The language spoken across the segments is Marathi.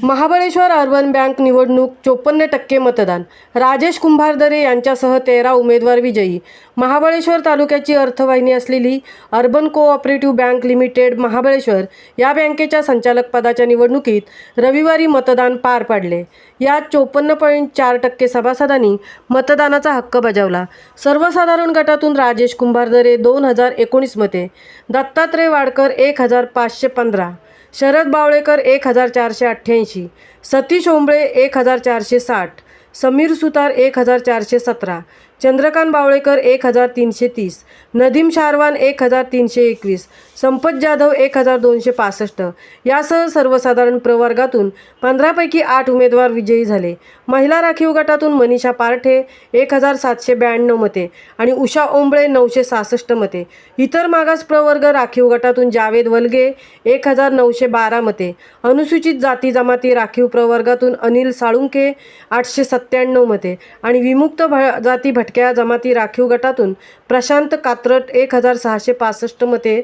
महाबळेश्वर अर्बन बँक निवडणूक 54% मतदान. राजेश कुंभारदरे यांच्यासह 13 उमेदवार विजयी. महाबळेश्वर तालुक्याची अर्थवाहिनी असलेली urban cooperative bank limited Mahabaleshwar या बँकेच्या संचालक पदाच्या निवडणुकीत रविवारी मतदान पार पाडले. यात 54.4% सभासदांनी मतदानाचा हक्क बजावला. सर्वसाधारण गटातून राजेश कुंभारदरे 2019 मते, दत्तात्रय वाडकर 1515, शरद बावळेकर 1488, सतीश ओंबळे 1460, समीर सुतार 1417, चंद्रकांत बावळेकर 1330, नदीम शारवान 1321, संपत जाधव 1265 यासह सर्वसाधारण प्रवर्गातून 15 पैकी 8 उमेदवार विजयी झाले. महिला राखीव गटातून मनीषा पारठे 1792 मते आणि उषा ओंबळे 966 मते. इतर मागास प्रवर्ग राखीव गटातून जावेद वलगे 1912 मते. अनुसूचित जाती जमाती राखीव प्रवर्गातून अनिल साळुंके 897 मते आणि विमुक्त जाती भटक्या जमाती राखीव गटातून प्रशांत कात्रट 1665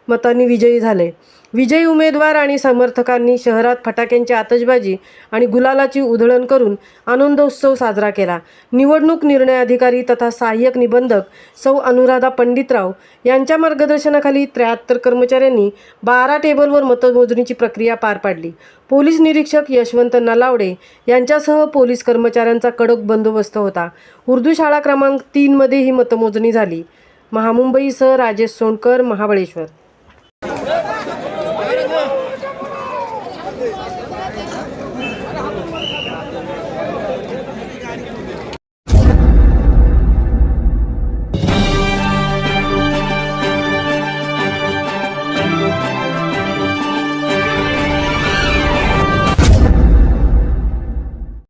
मतांनी विजयी झाले. विजयी उमेदवार आणि समर्थकांनी शहरात फटाक्यांची आतषबाजी आणि गुलालाची उधळण करून आनंदोत्सव साजरा केला. निवडणूक निर्णय अधिकारी तथा सहाय्यक निबंधक सौ अनुराधा पंडितराव यांच्या मार्गदर्शनाखाली 73 कर्मचाऱ्यांनी 12 टेबलवर मतमोजणीची प्रक्रिया पार पाडली. पोलीस निरीक्षक यशवंत नलावडे यांच्यासह पोलीस कर्मचाऱ्यांचा कडक बंदोबस्त होता. उर्दू शाळा क्रमांक 3 मध्ये ही मतमोजणी झाली. महामुंबईसह राजेश सोनकर, महाबळेश्वर.